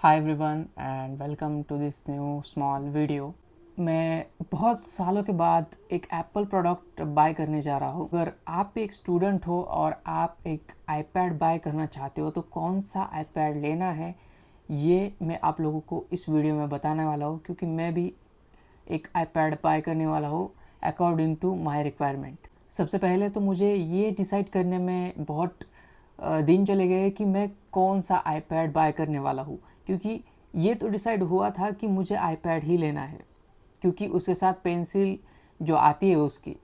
Hi everyone and welcome to this new small video. मैं बहुत सालों के बाद एक एप्पल प्रोडक्ट बाय करने जा रहा हूँ। अगर आप भी एक स्टूडेंट हो और आप एक आईपैड बाय करना चाहते हो तो कौन सा आईपैड लेना है ये मैं आप लोगों को इस वीडियो में बताने वाला हूँ, क्योंकि मैं भी एक आईपैड बाय करने वाला हूँ अकॉर्डिंग टू माय रिक्वायरमेंट। सबसे पहले तो मुझे ये डिसाइड करने में बहुत दिन चले गए कि मैं कौन सा आईपैड बाय करने वाला हूँ, क्योंकि ये तो डिसाइड हुआ था कि मुझे आईपैड ही लेना है, क्योंकि उसके साथ पेंसिल जो आती है उसकी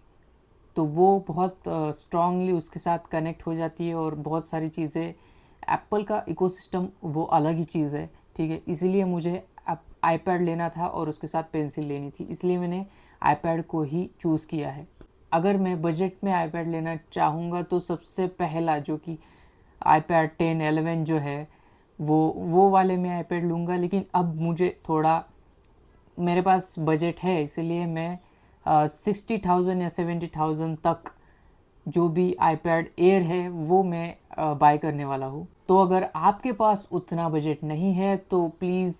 तो वो बहुत स्ट्रांगली उसके साथ कनेक्ट हो जाती है और बहुत सारी चीज़ें एप्पल का इकोसिस्टम वो अलग ही चीज़ है। ठीक है, इसीलिए मुझे आईपैड लेना था और उसके साथ पेंसिल लेनी थी, इसलिए मैंने आईपैड को ही चूज़ किया है। अगर मैं बजट में आईपैड लेना चाहूँगा तो सबसे पहला जो कि आईपैड 10 11 जो है वो वाले मैं आईपैड लूँगा। लेकिन अब मुझे थोड़ा मेरे पास बजट है, इसलिए मैं 60,000 या 70,000 तक जो भी आईपैड एयर है वो मैं बाय करने वाला हूँ। तो अगर आपके पास उतना बजट नहीं है तो प्लीज़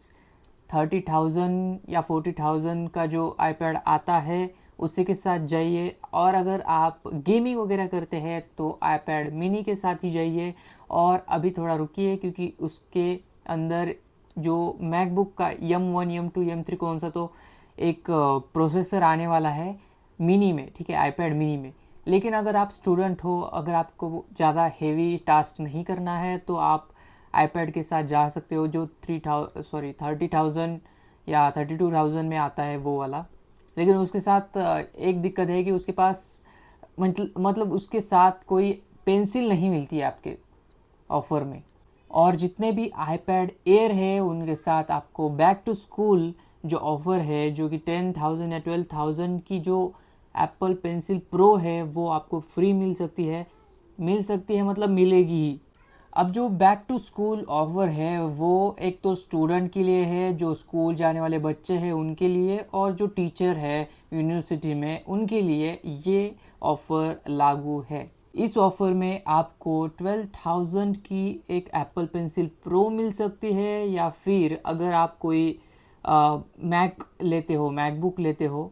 30,000 या 40,000 का जो आईपैड आता है उसी के साथ जाइए। और अगर आप गेमिंग वगैरह करते हैं तो आईपैड मिनी के साथ ही जाइए। और अभी थोड़ा रुकिए, क्योंकि उसके अंदर जो मैकबुक का M1 M2 M3 कौन सा तो एक प्रोसेसर आने वाला है मिनी में। ठीक है, आईपैड मिनी में। लेकिन अगर आप स्टूडेंट हो, अगर आपको ज़्यादा हेवी टास्क नहीं करना है तो आप आईपैड के साथ जा सकते हो जो 30,000 या 32,000 में आता है वो वाला। लेकिन उसके साथ एक दिक्कत है कि उसके पास मतलब उसके साथ कोई पेंसिल नहीं मिलती है आपके ऑफ़र में। और जितने भी आईपैड एयर है उनके साथ आपको बैक टू स्कूल जो ऑफ़र है, जो कि 10,000 या 12,000 की जो एप्पल पेंसिल प्रो है वो आपको फ्री मिल सकती है मतलब मिलेगी ही। अब जो बैक टू स्कूल ऑफ़र है वो एक तो स्टूडेंट के लिए है, जो स्कूल जाने वाले बच्चे हैं उनके लिए, और जो टीचर है यूनिवर्सिटी में उनके लिए ये ऑफ़र लागू है। इस ऑफ़र में आपको 12,000 की एक एप्पल पेंसिल प्रो मिल सकती है, या फिर अगर आप कोई मैकबुक लेते हो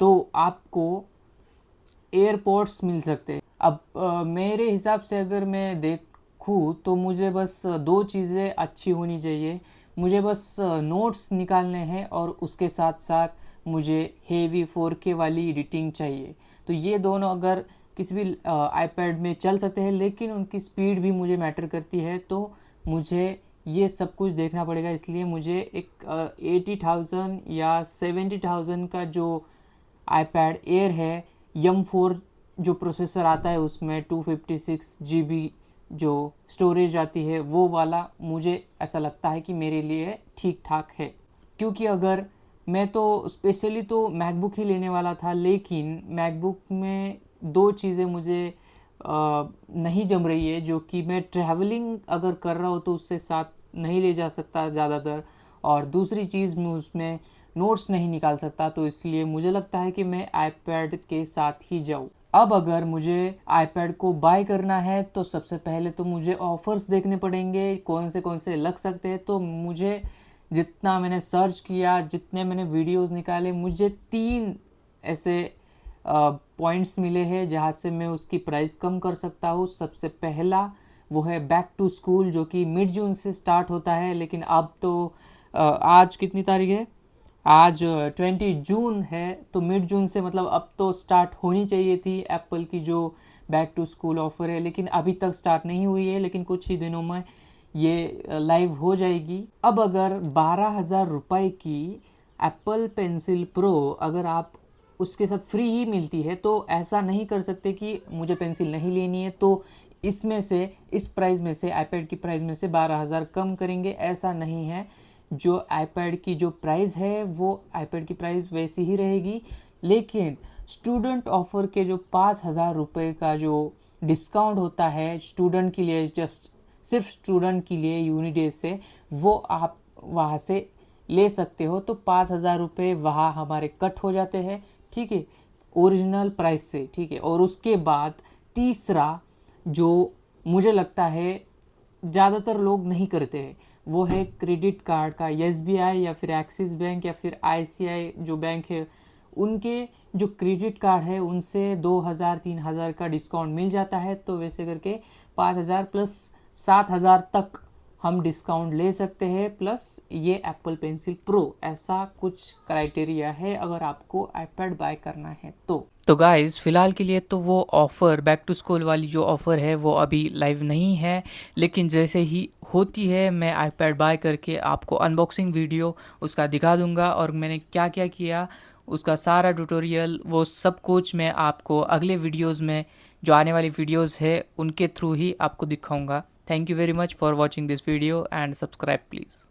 तो आपको एयरपोर्ट्स मिल सकते हैं। अब मेरे हिसाब से अगर मैं देखूँ तो मुझे बस दो चीज़ें अच्छी होनी चाहिए। मुझे बस नोट्स निकालने हैं और उसके साथ साथ मुझे हेवी 4K वाली एडिटिंग चाहिए। तो ये दोनों अगर किसी भी आईपैड में चल सकते हैं, लेकिन उनकी स्पीड भी मुझे मैटर करती है, तो मुझे ये सब कुछ देखना पड़ेगा। इसलिए मुझे एक 80,000 या 70,000 का जो आईपैड एयर है M4 जो प्रोसेसर आता है उसमें 256 GB जो स्टोरेज आती है वो वाला, मुझे ऐसा लगता है कि मेरे लिए ठीक ठाक है। क्योंकि अगर मैं तो स्पेशली तो मैकबुक ही लेने वाला था, लेकिन मैकबुक में दो चीज़ें मुझे नहीं जम रही है, जो कि मैं ट्रैवलिंग अगर कर रहा हूँ तो उससे साथ नहीं ले जा सकता ज़्यादातर, और दूसरी चीज़ मैं उसमें नोट्स नहीं निकाल सकता। तो इसलिए मुझे लगता है कि मैं आईपैड के साथ ही जाऊँ। अब अगर मुझे आईपैड को बाय करना है तो सबसे पहले तो मुझे ऑफ़र्स देखने पड़ेंगे कौन से लग सकते हैं। तो मुझे जितना मैंने सर्च किया, जितने मैंने वीडियोस निकाले, मुझे 3 ऐसे पॉइंट्स मिले हैं जहाँ से मैं उसकी प्राइस कम कर सकता हूँ। सबसे पहला वो है बैक टू स्कूल, जो कि मिड जून से स्टार्ट होता है, लेकिन अब तो आज कितनी तारीख है, आज 20 जून है, तो मिड जून से मतलब अब तो स्टार्ट होनी चाहिए थी एप्पल की जो बैक टू स्कूल ऑफ़र है, लेकिन अभी तक स्टार्ट नहीं हुई है, लेकिन कुछ ही दिनों में ये लाइव हो जाएगी। अब अगर 12,000 रुपये की एप्पल पेंसिल प्रो अगर आप उसके साथ फ्री ही मिलती है, तो ऐसा नहीं कर सकते कि मुझे पेंसिल नहीं लेनी है तो इसमें से, इस प्राइस में से, आईपैड की प्राइस में से 12,000 कम करेंगे, ऐसा नहीं है। जो आईपैड की जो प्राइस है वो आईपैड की प्राइस वैसी ही रहेगी, लेकिन स्टूडेंट ऑफ़र के जो 5,000 रुपये का जो डिस्काउंट होता है स्टूडेंट के लिए, जस्ट सिर्फ स्टूडेंट के लिए यूनिडे से, वो आप वहाँ से ले सकते हो। तो 5,000 रुपये वहाँ हमारे कट हो जाते हैं, ठीक है, ओरिजिनल प्राइस से। ठीक है, और उसके बाद तीसरा जो मुझे लगता है ज़्यादातर लोग नहीं करते हैं, वो है क्रेडिट कार्ड का। एसबीआई या फिर एक्सिस बैंक या फिर आईसीआई जो बैंक है, उनके जो क्रेडिट कार्ड है उनसे 2000-3000 का डिस्काउंट मिल जाता है। तो वैसे करके 5000 प्लस 7000 तक हम डिस्काउंट ले सकते हैं। प्लस ये एप्पल पेंसिल प्रो, ऐसा कुछ क्राइटेरिया है अगर आपको आईपैड बाय करना है तो गाइस फ़िलहाल के लिए तो वो ऑफ़र, बैक टू स्कूल वाली जो ऑफ़र है वो अभी लाइव नहीं है, लेकिन जैसे ही होती है मैं आईपैड बाय करके आपको अनबॉक्सिंग वीडियो उसका दिखा दूंगा, और मैंने क्या क्या किया उसका सारा ट्यूटोरियल, वो सब कुछ मैं आपको अगले वीडियोस में, जो आने वाली वीडियोस है उनके थ्रू ही आपको दिखाऊंगा। Thank you very much for watching this video and subscribe please.